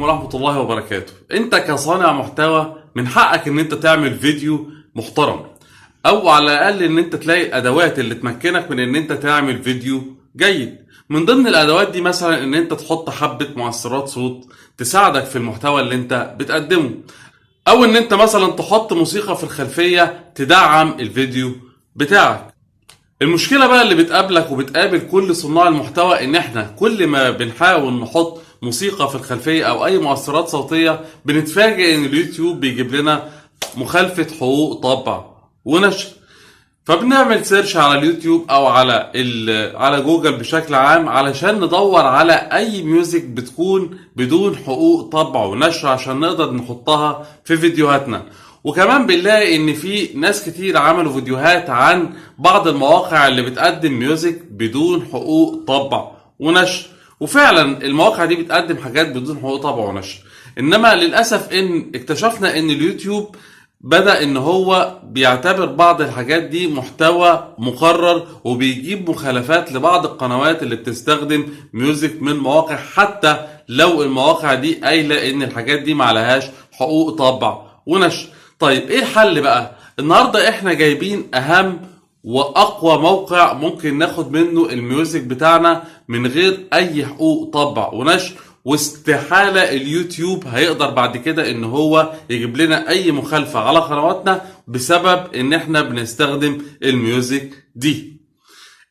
ورحمة الله وبركاته. انت كصانع محتوى من حقك ان انت تعمل فيديو محترم، او على الاقل ان انت تلاقي الادوات اللي تمكنك من ان انت تعمل فيديو جيد. من ضمن الادوات دي مثلا ان انت تحط حبة مؤثرات صوت تساعدك في المحتوى اللي انت بتقدمه، او ان انت مثلا تحط موسيقى في الخلفية تدعم الفيديو بتاعك. المشكلة بقى اللي بتقابلك وبتقابل كل صناع المحتوى ان احنا كل ما بنحاول نحط موسيقى في الخلفية او اي مؤثرات صوتية بنتفاجئ ان اليوتيوب بيجيب لنا مخالفة حقوق طبع ونشر. فبنعمل سيرش على اليوتيوب او على جوجل بشكل عام علشان ندور على اي ميوزك بتكون بدون حقوق طبع ونشر عشان نقدر نحطها في فيديوهاتنا. وكمان بنلاقي ان في ناس كتير عملوا فيديوهات عن بعض المواقع اللي بتقدم ميوزك بدون حقوق طبع ونشر، وفعلا المواقع دي بتقدم حاجات بدون حقوق طبع ونشر. انما للاسف ان اكتشفنا ان اليوتيوب بدأ ان هو بيعتبر بعض الحاجات دي محتوى مقرر، وبيجيب مخالفات لبعض القنوات اللي بتستخدم ميوزك من مواقع حتى لو المواقع دي قايله ان الحاجات دي معلهاش حقوق طبع ونشر. طيب ايه الحل بقى؟ النهارده احنا جايبين اهم واقوى موقع ممكن ناخد منه الميوزك بتاعنا من غير اي حقوق طبع ونشر، واستحالة اليوتيوب هيقدر بعد كده ان هو يجيب لنا اي مخالفة على قنواتنا بسبب ان احنا بنستخدم الميوزك دي.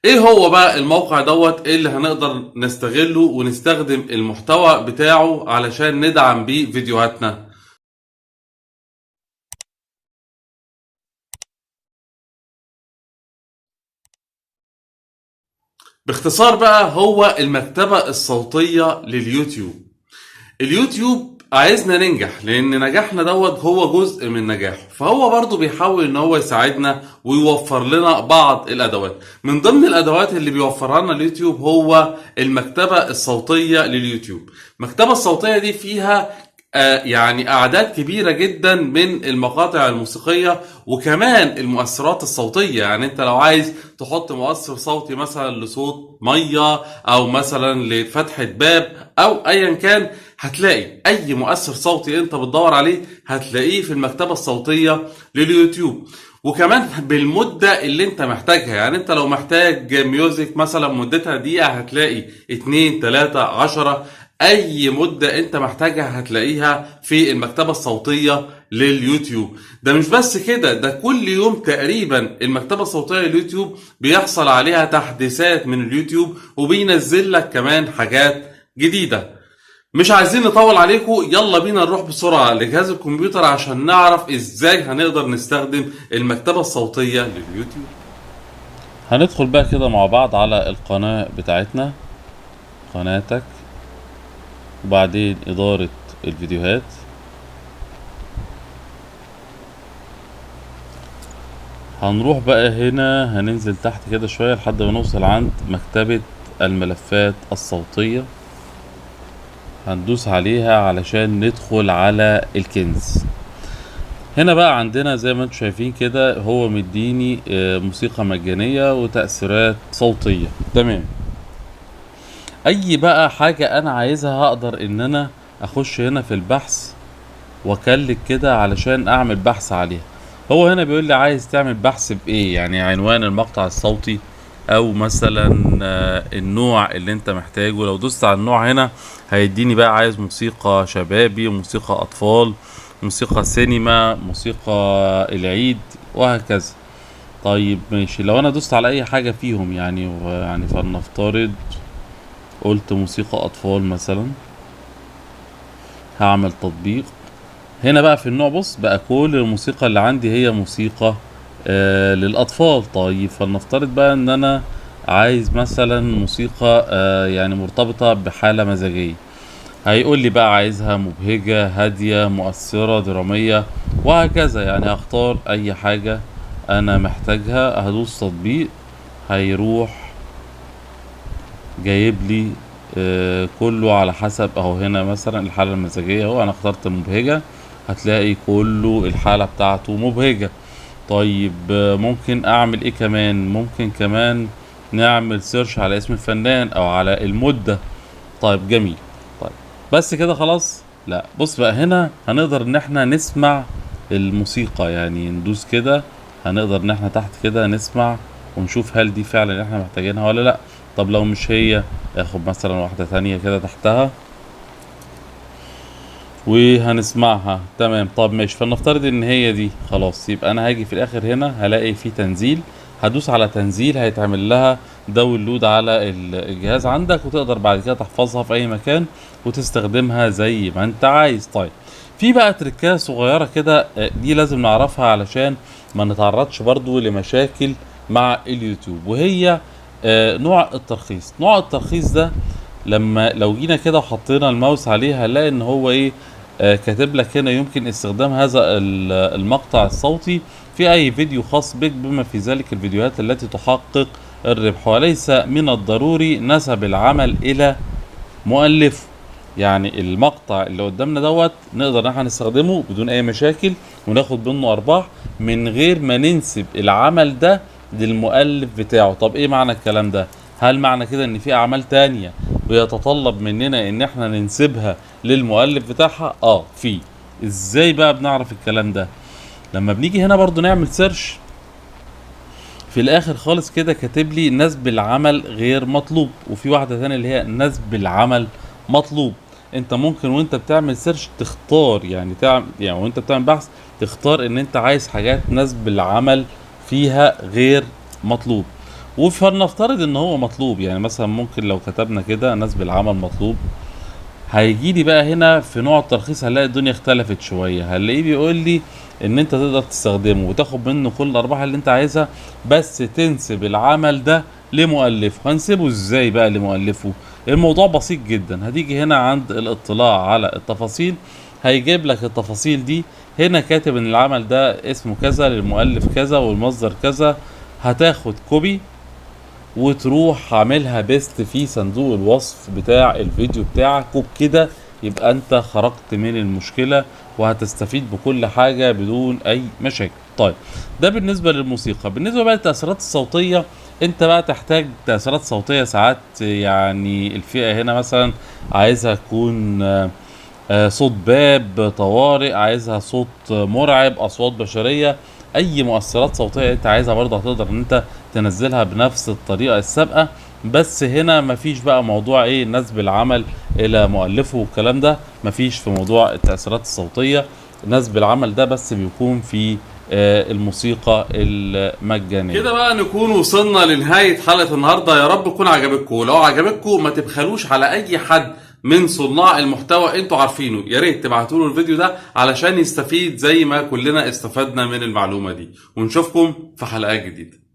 ايه هو بقى الموقع دوت اللي هنقدر نستغله ونستخدم المحتوى بتاعه علشان ندعم بيه فيديوهاتنا؟ باختصار بقى هو المكتبة الصوتية لليوتيوب. اليوتيوب عايزنا ننجح لان نجاحنا دوت هو جزء من نجاحه، فهو برضو بيحاول ان هو يساعدنا ويوفر لنا بعض الادوات. من ضمن الادوات اللي بيوفرها لنا اليوتيوب هو المكتبة الصوتية لليوتيوب. المكتبة الصوتية دي فيها يعني اعداد كبيرة جدا من المقاطع الموسيقية وكمان المؤثرات الصوتية. يعني انت لو عايز تحط مؤثر صوتي مثلا لصوت مية او مثلا لفتحة باب او ايا كان، هتلاقي اي مؤثر صوتي انت بتدور عليه هتلاقيه في المكتبة الصوتية لليوتيوب، وكمان بالمدة اللي انت محتاجها. يعني انت لو محتاج ميوزك مثلا مدتها دقيقة هتلاقي 2 3 10، اي مدة انت محتاجها هتلاقيها في المكتبة الصوتية لليوتيوب. ده مش بس كده، ده كل يوم تقريبا المكتبة الصوتية لليوتيوب بيحصل عليها تحديثات من اليوتيوب وبينزل لك كمان حاجات جديدة. مش عايزين نطول عليكم، يلا بينا نروح بسرعة لجهاز الكمبيوتر عشان نعرف ازاي هنقدر نستخدم المكتبة الصوتية لليوتيوب. هندخل بقى كده مع بعض على القناة بتاعتنا، قناتك، وبعدين إدارة الفيديوهات. هنروح بقى هنا، هننزل تحت كده شوية لحد ما نوصل عند مكتبة الملفات الصوتية، هندوس عليها علشان ندخل على الكنز. هنا بقى عندنا زي ما انتم شايفين كده هو مديني موسيقى مجانية وتأثيرات صوتية. تمام، اي بقى حاجة انا عايزها هقدر ان انا اخش هنا في البحث واكلك كده علشان اعمل بحث عليها. هو هنا بيقول لي عايز تعمل بحث بايه، يعني عنوان المقطع الصوتي او مثلا النوع اللي انت محتاجه. لو دوست على النوع هنا هيديني بقى عايز موسيقى شبابي، موسيقى اطفال، موسيقى سينما، موسيقى العيد، وهكذا. طيب ماشي، لو انا دوست على اي حاجة فيهم يعني فلنفترض قلت موسيقى اطفال مثلا، هعمل تطبيق. هنا بقى في النوع بص بقى كل الموسيقى اللي عندي هي موسيقى للاطفال. طيب فلنفترض بقى ان انا عايز مثلا موسيقى يعني مرتبطة بحالة مزاجية، هيقول لي بقى عايزها مبهجة، هادية، مؤثرة، درامية، وهكذا. يعني هختار اي حاجة انا محتاجها، هدوس تطبيق، هيروح جايب لي كله على حسب. اهو هنا مثلا الحالة المزاجية، اهو انا اخترت مبهجة، هتلاقي كله الحالة بتاعته مبهجة. طيب ممكن اعمل ايه كمان؟ ممكن كمان نعمل سيرش على اسم الفنان او على المدة. طيب جميل. طيب بس كده خلاص. لا بص بقى، هنا هنقدر ان احنا نسمع الموسيقى، يعني ندوس كده هنقدر ان احنا تحت كده نسمع ونشوف هل دي فعلا احنا محتاجينها ولا لا. طب لو مش هي، اخد مثلا واحدة تانية كده تحتها وهنسمعها. تمام، طب ماشي، فلنفترض ان هي دي خلاص، يبقى انا هاجي في الاخر هنا هلاقي في تنزيل، هدوس على تنزيل هيتعمل لها داونلود على الجهاز عندك، وتقدر بعد كده تحفظها في اي مكان وتستخدمها زي ما انت عايز. طيب في بقى تركات صغيرة كده دي لازم نعرفها علشان ما نتعرضش برضو لمشاكل مع اليوتيوب، وهي نوع الترخيص. نوع الترخيص ده لما لو جينا كده وحطينا الماوس عليه هنلاقي ان هو ايه، كاتب لك هنا يمكن استخدام هذا المقطع الصوتي في اي فيديو خاص بك، بما في ذلك الفيديوهات التي تحقق الربح، وليس من الضروري نسب العمل الى مؤلفه. يعني المقطع اللي قدامنا دوت نقدر ان احنا نستخدمه بدون اي مشاكل وناخد منه ارباح من غير ما ننسب العمل ده للمؤلف بتاعه. طب ايه معنى الكلام ده؟ هل معنى كده ان في اعمال تانية بيتطلب مننا ان احنا ننسبها للمؤلف بتاعها؟ في. ازاي بقى بنعرف الكلام ده؟ لما بنيجي هنا برضو نعمل سيرش، في الاخر خالص كده كاتب لي نسب العمل غير مطلوب، وفي واحده ثانيه اللي هي نسب العمل مطلوب. انت ممكن وانت بتعمل سيرش تختار، يعني يعني وانت بتعمل بحث تختار ان انت عايز حاجات نسب العمل فيها غير مطلوب، وفلنفترض ان هو مطلوب. يعني مثلا ممكن لو كتبنا كده نسب العمل مطلوب، هيجي لي بقى هنا في نوع الترخيص هنلاقي الدنيا اختلفت شويه، هنلاقيه بيقول لي ان انت تقدر تستخدمه وتاخد منه كل الارباح اللي انت عايزها، بس تنسب العمل ده لمؤلفه. هنسيبه ازاي بقى لمؤلفه؟ الموضوع بسيط جدا. هتيجي هنا عند الاطلاع على التفاصيل، هيجيب لك التفاصيل دي. هنا كاتب ان العمل ده اسمه كذا للمؤلف كذا والمصدر كذا. هتاخد كوبي وتروح عاملها بيست في صندوق الوصف بتاع الفيديو بتاعك، وبكده يبقى انت خرجت من المشكلة وهتستفيد بكل حاجة بدون اي مشاكل. طيب ده بالنسبة للموسيقى. بالنسبة بقى للتأثيرات الصوتية، انت بقى تحتاج تأثيرات صوتية ساعات، يعني الفئة هنا مثلا عايزها تكون صوت باب طوارئ، عايزها صوت مرعب، اصوات بشريه، اي مؤثرات صوتيه انت عايزها برضه هتقدر ان انت تنزلها بنفس الطريقه السابقه. بس هنا مفيش بقى موضوع ايه نسب العمل الى مؤلفه والكلام ده، مفيش في موضوع التأثيرات الصوتيه. نسب العمل ده بس بيكون في الموسيقى المجانيه. كده بقى نكون وصلنا لنهاية حلقة النهاردة. يا رب تكون عجبتكم. لو عجبتكم ما تبخلوش على اي حد من صناع المحتوى انتوا عارفينه، يا ريت تبعتوا له الفيديو ده علشان يستفيد زي ما كلنا استفدنا من المعلومة دي. ونشوفكم في حلقات جديدة.